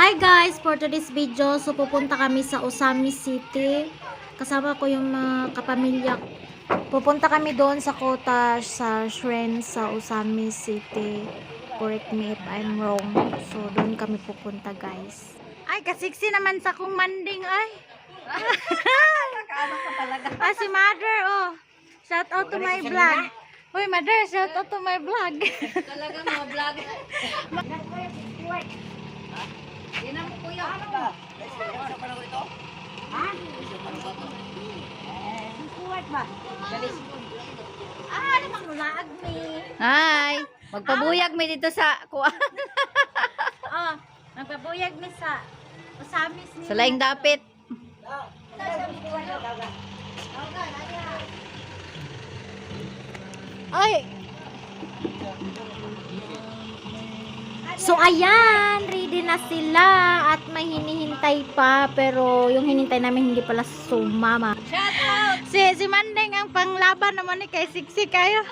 Hi guys! For today's video, so pupunta kami sa Osamis City. Kasama ko yung mga kapamilya. Pupunta kami doon sa cottage, sa shrine sa Osamis City. Correct me if I'm wrong. So, doon kami pupunta guys. Ay, kasiksi naman sa kong manding ay. Si mother oh. Shout out to my vlog. Uy, mother, shout out to my vlog. Talaga mga vlog. Yan ang kuya. Ano pa lang ito? Ha? Kuwat ba? Ano mang laag ni? Hi! Magpabuyag mi dito sa kuwan. Oh, magpabuyag ni sa Osamis ni. Sa laing dapit. Ay! So ayan, ready na sila at may hinihintay pa pero yung hinintay namin hindi pala sumama. Shout out! Si Mandeng ang panglaban naman ni kay Siksi kayo.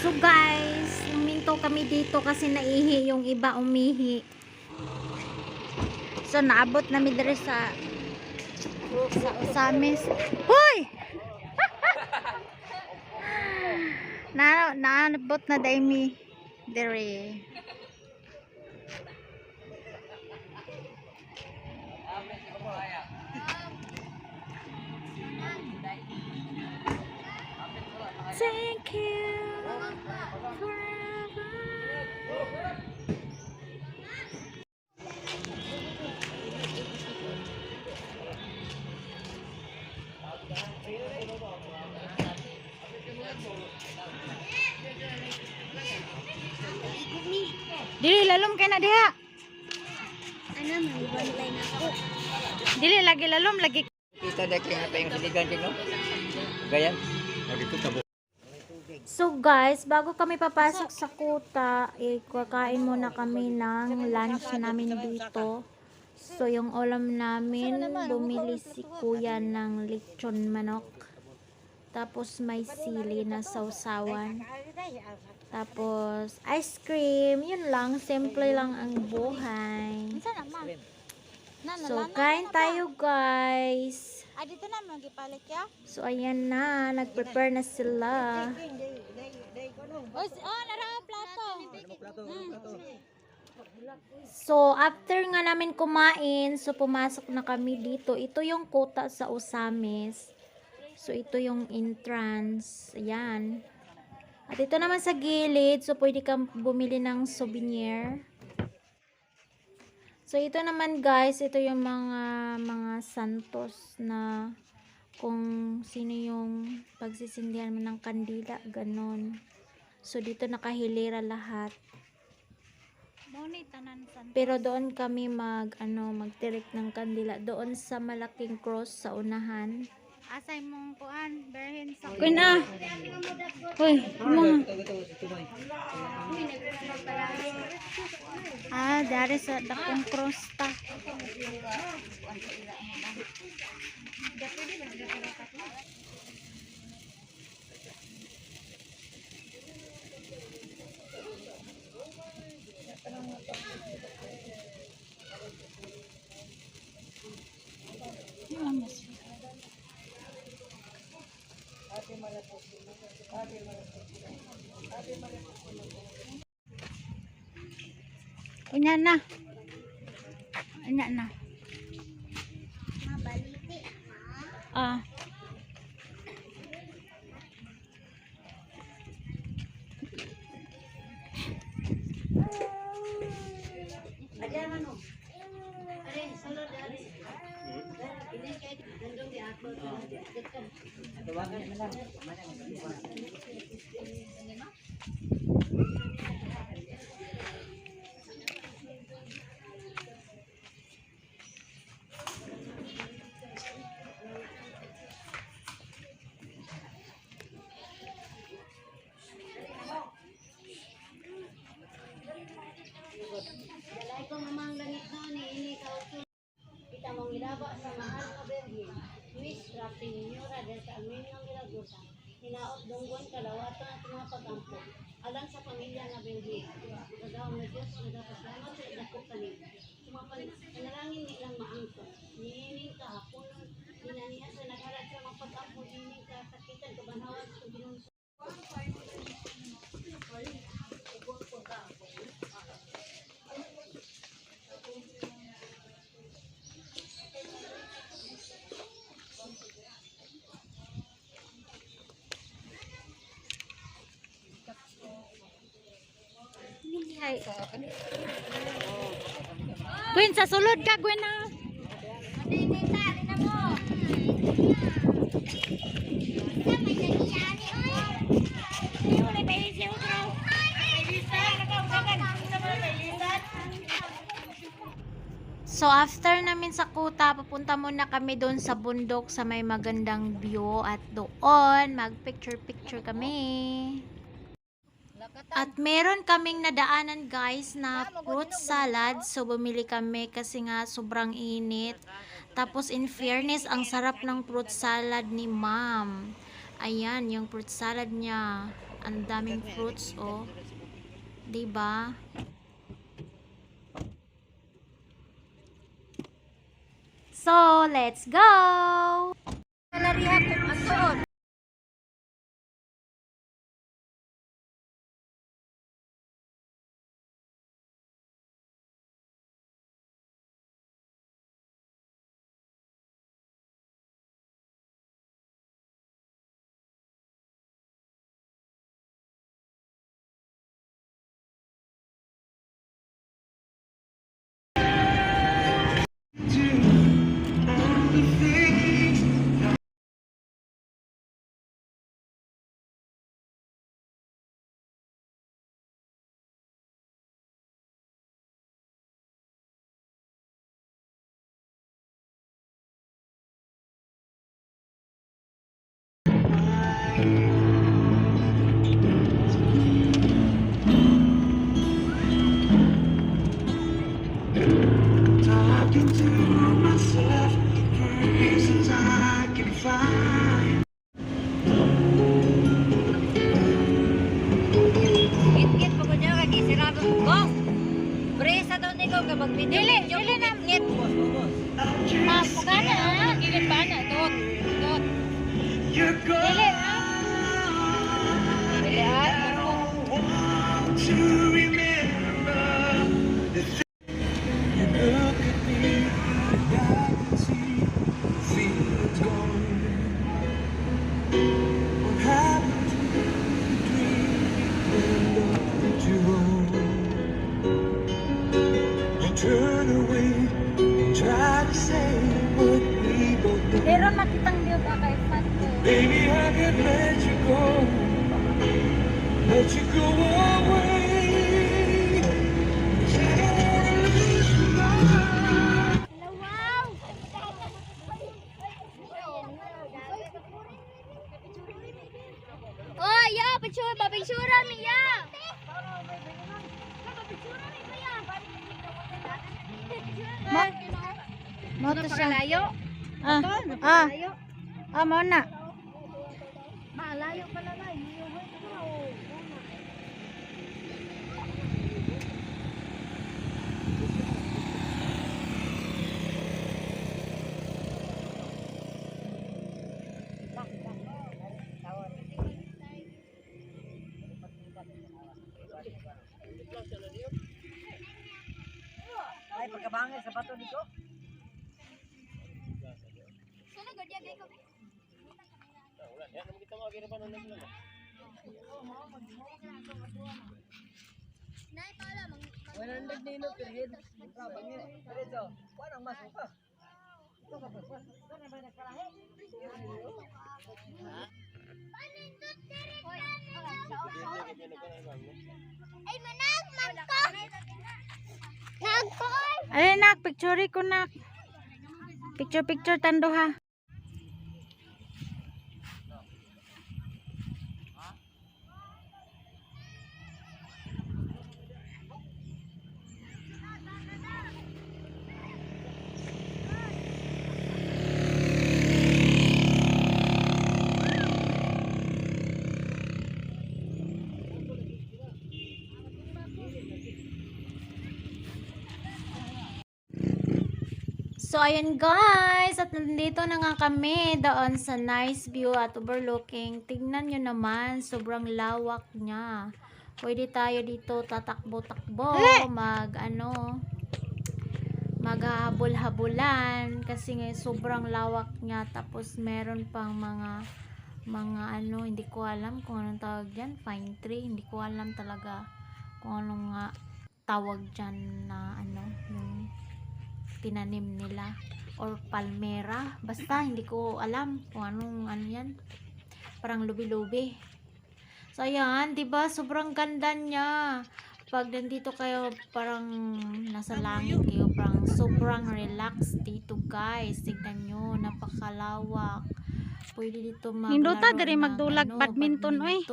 So guys, huminto kami dito kasi naihi yung iba umihi. So naabot namin dire sa Osamis. Hoy! Naabot na daimi dire. Thank you forever. Dili lalom kay na diha. Ano, mag-online ako. Dili lagi lalom lagi. Kita dah kena apa yang siligan je no. Gayan. Lagi tu tabuk. So guys, bago kami papasok sa kuta, kakain muna kami ng lunch namin dito. So yung ulam namin, bumili si kuya ng lechon manok. Tapos may sili na sausawan. Tapos ice cream, yun lang, simple lang ang buhay. So kain tayo guys. Dito na magipalit ya. So ayan na, nag-prepare na sila. Nara plato. So after nga namin kumain, so pumasok na kami dito. Ito yung kota sa Osamis. So ito yung entrance. Ayan. At ito naman sa gilid, so pwede kang bumili ng souvenir. So ito naman guys, ito yung mga santos na kung sino yung pagsisindihan mo ng kandila, ganon. So dito nakahilera lahat. Pero doon kami magtirik ng kandila doon sa malaking cross sa unahan. Asay mong kuan, berhin sa Kuy na. Hoy, mga. Dari sa dakong cross ta. Unya na. Unya na. Ah. mamang langit na ni ini kauso. Kita mong ilaba sa mahal ka Virgin. Luis Rafi Niñora del Carmen ng Milagrosa. Hinaot dunggon kalawatan at mga pagampo. Alang sa pamilya na Virgin. Nagawang na Diyos, nagapasalamat sa ilakot kami. Panalangin nilang maangkot. Nihining ka hapon. Hinaniya sa nagharap sa mga pagampo. Hining ka sakitan kabanhawan sa ginunso. Ay. Gwen, sa sulod ka, Gwen na. So after namin sa Kuta, papunta muna kami doon sa bundok sa may magandang view at doon mag-picture-picture kami. At meron kaming nadaanan guys na fruit salad. So bumili kami kasi nga sobrang init. Tapos in fairness, ang sarap ng fruit salad ni ma'am. Ayan, yung fruit salad niya. Ang daming fruits oh. 'Di ba? So, let's go! Nalarihan ko ang tuon. Talking to myself for reasons I can find. Ngit-ngit po ko niya kagi sirado. Boss! Presa daw ni ko kapag video. Dili na. Ngit. Magana na. Gigit ba na? Dot. You're gone. Dili ay. Want to remember the thing. You look at me, and I can see it's gone. What happened to the dream that you own? You turn away and try to say what we both know. Meron makitang view ka kay Fato. Baby, I could let you go away. Oh, ya, picture mi ya. Mo to siya. Napakalayo. Napakalayo. Mo na. Malayo pala na. Ay, pagkabangay sa bato dito. Wala nang nino period. Bangin. Diretso. Wanang masok pa. Ito ka pa. Ito na ba nagkalahe? Ay, manag, magko. Nagkoy. Ay, nak, picture ko nak. Picture tando ha. So, ayan guys, at nandito na nga kami doon sa nice view at overlooking. Tignan nyo naman, sobrang lawak niya. Pwede tayo dito tatakbo-takbo, maghahabol-habulan kasi nga sobrang lawak niya. Tapos meron pang mga hindi ko alam kung anong tawag dyan, pine tree, hindi ko alam talaga kung anong nga tawag dyan na yung tinanim nila, or palmera, basta hindi ko alam kung anong yan, parang lubi-lubi. So ayan, 'di ba? Sobrang ganda niya. Pag nandito kayo, parang nasa langit kayo, parang sobrang relax dito, guys. Tignan nyo, napakalawak. Pwede dito maglaro Nindota, diri ng, magdulag badminton, oy.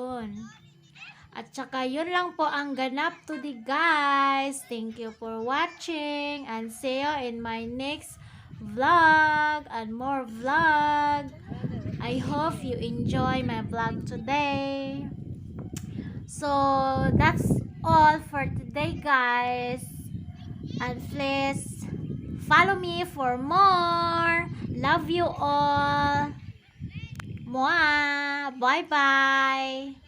At saka yun lang po ang ganap today, guys. Thank you for watching and see you in my next vlog and more vlog. I hope you enjoy my vlog today. So that's all for today, guys. And please follow me for more. Love you all. Mwah. Bye bye.